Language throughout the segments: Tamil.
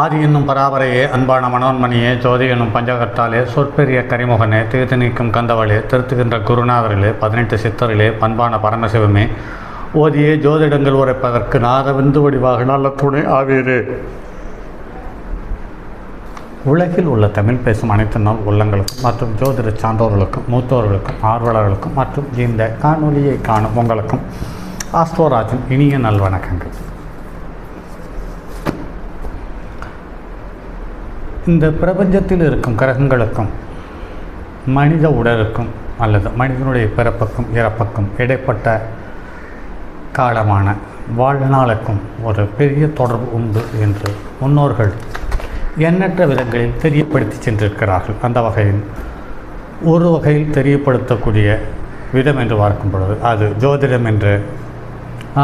ஆதி என்னும் பராபரையே, அன்பான மனோன்மணியே, ஜோதி என்னும் பஞ்சகத்தாலே, சொற்பெரிய கரிமுகனே, தீர்த்து நீக்கும் கந்தவளே, திருத்துகின்ற குருநாதரிலே, 18 சித்தரிலே, பண்பான பரமசிவமே, ஓதியே ஜோதிடங்கள் உரைப்பதற்கு நாதவிந்து வடிவாக நல்ல துணை ஆவீரே. உலகில் உள்ள தமிழ் பேசும் அனைத்து நாள் உள்ளங்களுக்கும் மற்றும் ஜோதிட சான்றோர்களுக்கும் மூத்தோர்களுக்கும் ஆர்வலர்களுக்கும் மற்றும் இந்த காணொலியை காணும் உங்களுக்கும் ஆஸ்ட்ரோராஜின் இனிய நல்வணக்கங்கள். இந்த பிரபஞ்சத்தில் இருக்கும் கிரகங்களுக்கும் மனித உடலுக்கும் அல்லது மனிதனுடைய பிறப்புக்கும் இறப்புக்கும் இடைப்பட்ட காலமான வாழ்நாளுக்கும் ஒரு பெரிய தொடர்பு உண்டு என்று முன்னோர்கள் எண்ணற்ற விதங்களில் தெரியப்படுத்தி சென்றிருக்கிறார்கள். அந்த வகையில் ஒரு வகையில் தெரியப்படுத்தக்கூடிய விதம் என்று பார்க்கும் பொழுது அது ஜோதிடம் என்ற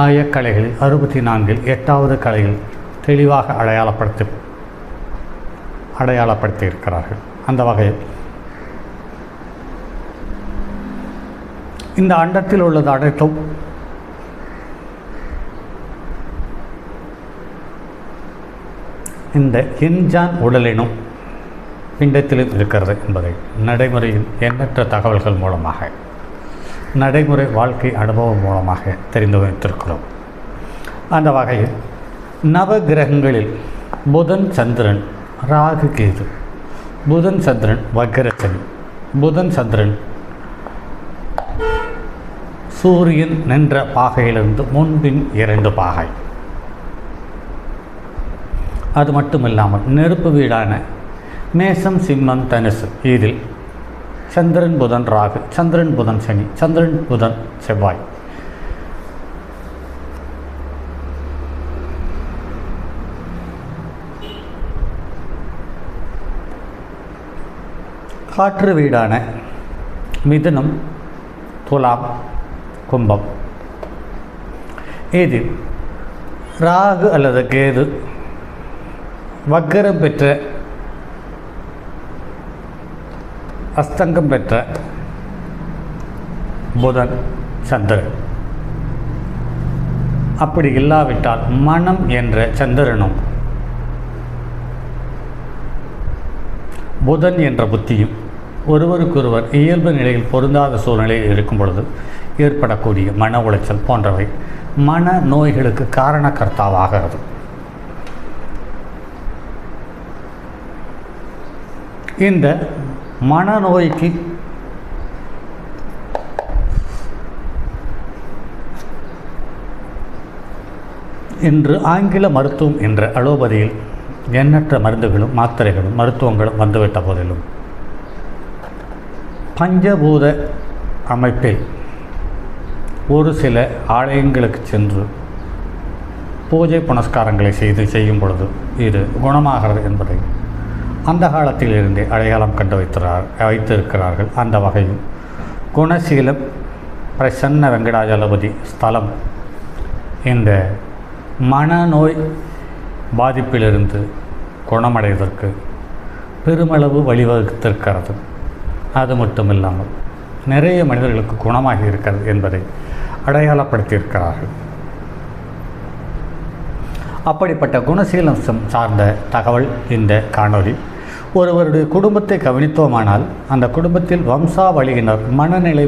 ஆயக்கலைகளில் 64இல் 8வது கலையில் தெளிவாக அடையாளப்படுத்தி இருக்கிறார்கள். அந்த வகையில் இந்த அண்டத்தில் உள்ளது அனைத்தும் இந்த எஞ்சான் உடலினும் பிண்டத்திலும் இருக்கிறது என்பதை நடைமுறையில் எண்ணற்ற தகவல்கள் மூலமாக, நடைமுறை வாழ்க்கை அனுபவம் மூலமாக தெரிந்து வைத்திருக்கிறோம். அந்த வகையில் நவ கிரகங்களில் புதன், சந்திரன், ராகு, கேது, புதன் சந்திரன் வக்கரசனி, புதன் சந்திரன் சூரியன் நின்ற பாகையிலிருந்து முன்பின் 2 பாகை. அது மட்டுமில்லாமல் நெருப்பு வீடான மேசம், சிம்மம், தனுசு, இதில் சந்திரன் புதன் ராகு, சந்திரன் புதன் சனி, சந்திரன் புதன் செவ்வாய், காற்று வீடான மிதுனம், துலாம், கும்பம், இதில் ராகு அல்லது கேது வக்கரம் பெற்ற அஸ்தங்கம் பெற்ற புதன், சந்திரன். அப்படி இல்லாவிட்டால் மனம் என்ற சந்திரனும் புதன் என்ற புத்தியும் ஒருவருக்கொருவர் இயல்பு நிலையில் பொருந்தாத சூழ்நிலையில் இருக்கும் பொழுது ஏற்படக்கூடிய மன உளைச்சல் போன்றவை மன நோய்களுக்கு காரணக்கர்த்தாவாகிறது. இந்த மனநோய்க்கு இன்று ஆங்கில மருத்துவம் என்ற அலோபதியில் எண்ணற்ற மருந்துகளும் மாத்திரைகளும் மருத்துவங்களும் வந்துவிட்ட போதிலும் பஞ்சபூத அமைப்பில் ஒரு சில ஆலயங்களுக்கு சென்று பூஜை புனஸ்காரங்களை செய்யும் பொழுது இது குணமாகிறது என்பதை அந்த காலத்திலிருந்தே அடையாளம் கண்டு வைத்திருக்கிறார்கள். அந்த வகையில் குணசீலம் பிரசன்ன வெங்கடாஜலபதி ஸ்தலம் இந்த மனநோய் பாதிப்பிலிருந்து குணமடைவதற்கு பெருமளவு வழிவகுத்திருக்கிறது. அது மட்டுமில்லாமல் நிறைய மனிதர்களுக்கு குணமாகி இருக்கிறது என்பதை அடையாளப்படுத்தியிருக்கிறார்கள். அப்படிப்பட்ட குணசீலம் சார்ந்த தகவல் இந்த காணொளி. ஒருவருடைய குடும்பத்தை கவனித்தோமானால் அந்த குடும்பத்தில் வம்சாவளியினர் மனநிலை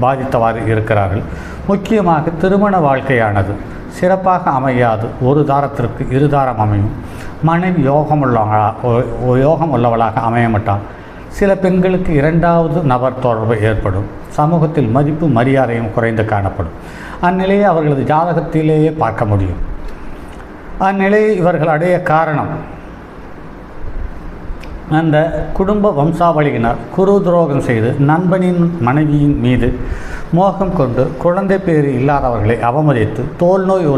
பாதித்தவாறு இருக்கிறார்கள். முக்கியமாக திருமண வாழ்க்கையானது சிறப்பாக அமையாது. ஒரு தாரத்திற்கு 2 தாரம் அமையும். மனைவி யோகம் உள்ளவளாக அமையமாட்டால் சில பெண்களுக்கு 2வது நபர் தொடர்பு ஏற்படும். சமூகத்தில் மதிப்பு மரியாதையும் குறைந்து காணப்படும். அந்நிலையை அவர்களது ஜாதகத்திலேயே பார்க்க முடியும். அந்நிலையை இவர்கள் அடைய காரணம் அந்த குடும்ப வம்சாவளியினர் குரு துரோகம் செய்து நண்பனின் மனைவியின் மீது மோகம் கொண்டு குழந்தை பேறு இல்லாதவர்களை அவமதித்து தோல் நோய்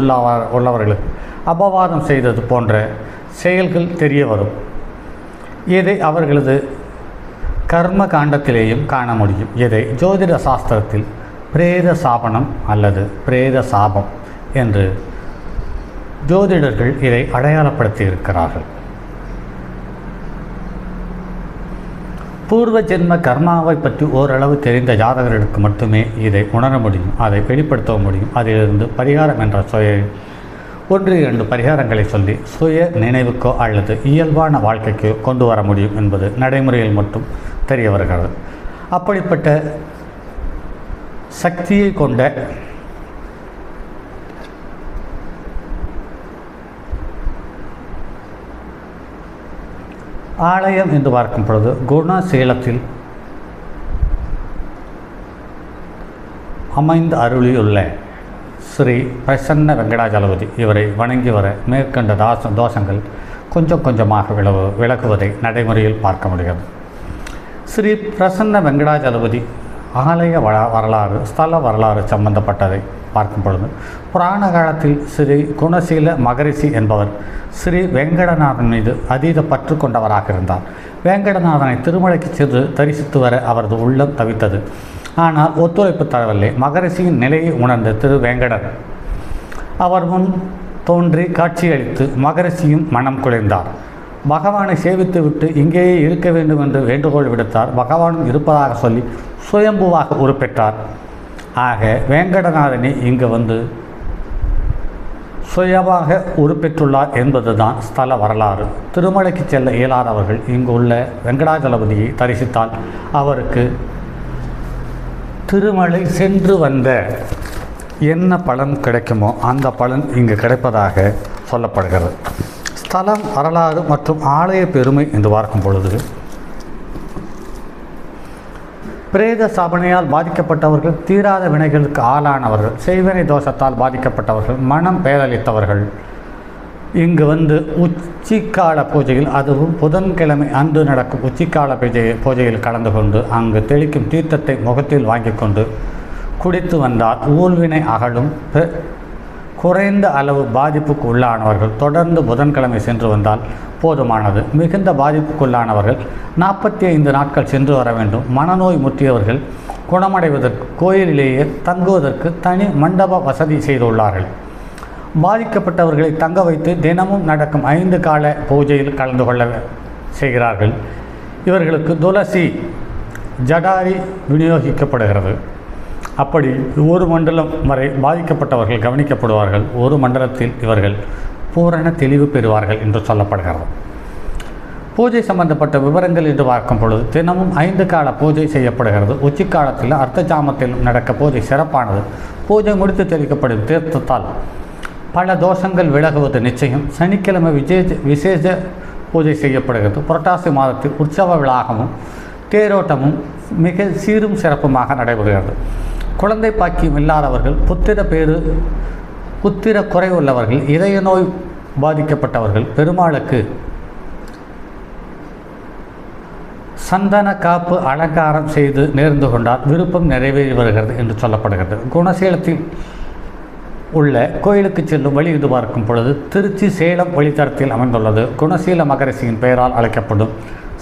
உள்ளவர்களுக்கு அபவாதம் செய்தது போன்ற செயல்கள் தெரிய வரும். இதை அவர்களது கர்ம காண்டத்திலேயும் காண முடியும். இதை ஜோதிட சாஸ்திரத்தில் பிரேத சாபனம் அல்லது பிரேத சாபம் என்று ஜோதிடர்கள் இதை அடையாளப்படுத்தி இருக்கிறார்கள். பூர்வ ஜென்ம கர்மாவை பற்றி ஓரளவு தெரிந்த ஜாதகர்களுக்கு மட்டுமே இதை உணர முடியும், அதை வெளிப்படுத்த முடியும். அதிலிருந்து பரிகாரம் என்ற 1-2 பரிகாரங்களை சொல்லி சுய நினைவுக்கோ அல்லது இயல்பான வாழ்க்கைக்கோ கொண்டு வர முடியும் என்பது நடைமுறையில் மட்டும் தெரிய வருகிறது. அப்படிப்பட்ட சக்தியை கொண்ட ஆலயம் என்று பார்க்கும் பொழுது குணசீலத்தில் அமைந்து அருளியுள்ள ஸ்ரீ பிரசன்ன வெங்கடாஜலபதி இவரை வணங்கி வர மேற்கண்ட தோஷங்கள் கொஞ்சம் கொஞ்சமாக விலகுவதை நடைமுறையில் பார்க்க முடிகிறது. ஸ்ரீ பிரசன்ன வெங்கடாஜலபதி ஆலய வரலாறு, ஸ்தல வரலாறு சம்பந்தப்பட்டதை பார்க்கும் பொழுது புராண காலத்தில் ஸ்ரீ குணசீல மகரிஷி என்பவர் ஸ்ரீ வெங்கடநாதன் மீது அதீத பற்று கொண்டவராக இருந்தார். வேங்கடநாதனை திருமலைக்கு சென்று தரிசித்து வர அவரது உள்ளம் தவித்தது. ஆனால் ஒத்துழைப்பு தரவில்லை. மகரிஷியின் நிலையை உணர்ந்த திரு வேங்கடர் அவர் முன் தோன்றி காட்சியளித்து மகரிஷியும் மனம் குளிர்ந்தார். பகவானை சேவித்துவிட்டு இங்கேயே இருக்க வேண்டும் என்று வேண்டுகோள் விடுத்தார். பகவானும் இருப்பதாக சொல்லி சுயம்புவாக உருப்பெற்றார். ஆக வேங்கடநாதனை இங்கு வந்து சுயமாக உருப்பெற்றுள்ளார் என்பதுதான் ஸ்தல வரலாறு. திருமலைக்கு செல்ல இயலாதவர்கள் இங்கு உள்ள வெங்கடாஜலபதியை தரிசித்தால் அவருக்கு திருமலை சென்று வந்த என்ன பலன் கிடைக்குமோ அந்த பலன் இங்கு கிடைப்பதாக சொல்லப்படுகிறது. ஸ்தலம், வரலாறு மற்றும் ஆலய பெருமை என்று பார்க்கும் பொழுது பிரேத சாபனையால் பாதிக்கப்பட்டவர்கள், தீராத வினைகளுக்கு ஆளானவர்கள், செய்வினை தோஷத்தால் பாதிக்கப்பட்டவர்கள், மனம் பேதளித்தவர்கள் இங்கு வந்து உச்சிக்கால பூஜையில், அதுவும் புதன்கிழமை அன்று நடக்கும் உச்சிக்கால பூஜையில் கலந்து கொண்டு அங்கு தெளிக்கும் தீர்த்தத்தை முகத்தில் வாங்கி கொண்டு குடித்து வந்தால் ஊழ்வினை அகலும். குறைந்த அளவு பாதிப்புக்கு உள்ளானவர்கள் தொடர்ந்து புதன்கிழமை சென்று வந்தால் போதுமானது. மிகுந்த பாதிப்புக்குள்ளானவர்கள் 45 நாட்கள் சென்று வர வேண்டும். மனநோய் முற்றியவர்கள் குணமடைவதற்கு கோயிலிலேயே தங்குவதற்கு தனி மண்டப வசதி செய்துள்ளார்கள். பாதிக்கப்பட்டவர்களை தங்க வைத்து தினமும் நடக்கும் 5 கால பூஜையில் கலந்து கொள்ள செய்கிறார்கள். இவர்களுக்கு துளசி ஜடாரி விநியோகிக்கப்படுகிறது. அப்படி ஒரு மண்டலம் வரை பாதிக்கப்பட்டவர்கள் கவனிக்கப்படுவார்கள். ஒரு மண்டலத்தில் இவர்கள் பூரண தெளிவு பெறுவார்கள் என்று சொல்லப்படுகிறது. பூஜை சம்பந்தப்பட்ட விவரங்கள் என்று பார்க்கும் பொழுது தினமும் 5 கால பூஜை செய்யப்படுகிறது. உச்சிக்காலத்தில் அர்த்த ஜாமத்திலும் நடக்க பூஜை சிறப்பானது. பூஜை முடித்து தெளிக்கப்படும் தீர்த்தத்தால் பல தோஷங்கள் விலகுவது நிச்சயம். சனிக்கிழமை விசேஷ பூஜை செய்யப்படுகிறது. புரட்டாசி மாதத்தில் உற்சவ விழாகவும் தேரோட்டமும் மிக சீரும் சிறப்புமாக நடைபெறுகிறது. குழந்தை பாக்கியம் இல்லாதவர்கள், புத்திர குறை உள்ளவர்கள், இதய நோய் பாதிக்கப்பட்டவர்கள் பெருமாளுக்கு சந்தன காப்பு அலங்காரம் செய்து நேர்ந்து கொண்டால் விருப்பம் நிறைவேறி வருகிறது என்று சொல்லப்படுகிறது. குணசீலத்தில் உள்ள கோயிலுக்கு செல்லும் வழி என்று பார்க்கும் பொழுது திருச்சி சேலம் வழித்தடத்தில் அமைந்துள்ளது. குணசீல மகரிஷியின் பெயரால் அழைக்கப்படும்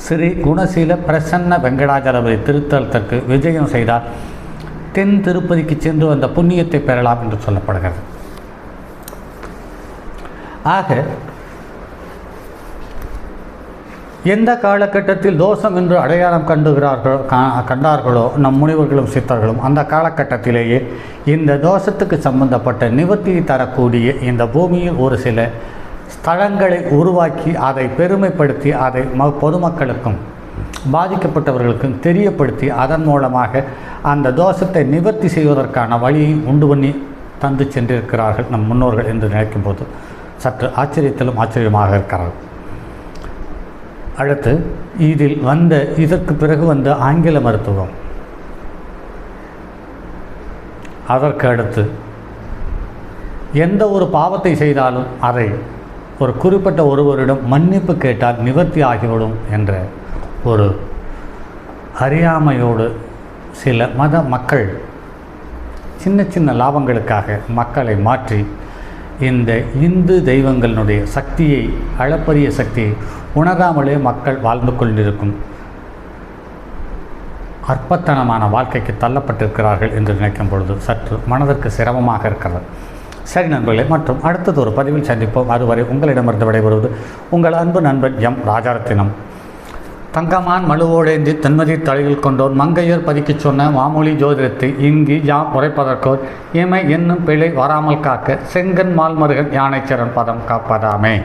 ஸ்ரீ குணசீல பிரசன்ன வெங்கடாஜலபதி திருத்தலத்திற்கு விஜயம் செய்தால் தென் திருப்பதிக்கு சென்று வந்த புண்ணியத்தை பெறலாம் என்று சொல்லப்படுகிறது. ஆக எந்த காலகட்டத்தில் தோஷம் என்று அடையாளம் கண்டார்களோ நம் முனிவர்களும் சித்தர்களும் அந்த காலகட்டத்திலேயே இந்த தோஷத்துக்கு சம்பந்தப்பட்ட நிவர்த்தியை தரக்கூடிய இந்த பூமியில் ஒரு சில ஸ்தலங்களை உருவாக்கி அதை பெருமைப்படுத்தி அதை பொதுமக்களுக்கும் பாதிக்கப்பட்டவர்களுக்கும் தெரியப்படுத்தி அதன் மூலமாக அந்த தோஷத்தை நிவர்த்தி செய்வதற்கான வழியை உண்டு பண்ணி தந்து சென்றிருக்கிறார்கள் நம் முன்னோர்கள் என்று நினைக்கும் போது சற்று ஆச்சரியத்திலும் ஆச்சரியமாக இருக்கிறார்கள். அடுத்து இதற்கு பிறகு வந்த ஆங்கில மருத்துவம். அதற்கு அடுத்து எந்த ஒரு பாவத்தை செய்தாலும் அதை ஒரு குறிப்பிட்ட ஒருவரிடம் மன்னிப்பு கேட்டால் நிவர்த்தி ஆகிவிடும் என்ற ஒரு அறியாமையோடு சில மக்கள் சின்ன சின்ன லாபங்களுக்காக மக்களை மாற்றி இந்த இந்து தெய்வங்களினுடைய சக்தியை, அளப்பரிய சக்தியை உணராமலே மக்கள் வாழ்ந்து கொண்டிருக்கும் அற்பத்தனமான வாழ்க்கைக்கு தள்ளப்பட்டிருக்கிறார்கள் என்று நினைக்கும் பொழுது சற்று மனதிற்கு சிரமமாக இருக்கிறது. சரி நண்பர்களே, மற்றும் அடுத்தது ஒரு பதிவில் சந்திப்போம். அதுவரை உங்களிடமிருந்து விடைபெறுவது உங்கள் அன்பு நண்பன் எம் ராஜரத்தினம். தங்கமான் மழுவோடேந்தி தென்மதி தலையில் கொண்டோர் மங்கையர் பதிக்கச் சொன்ன மாமொழி ஜோதிடத்தை இங்கு யாம் உரைப்பதற்கோர் இமை என்னும் பிழை வராமல் காக்க செங்கன் மால்மருகன் யானைச்சரன் பதம் காப்பதாமே.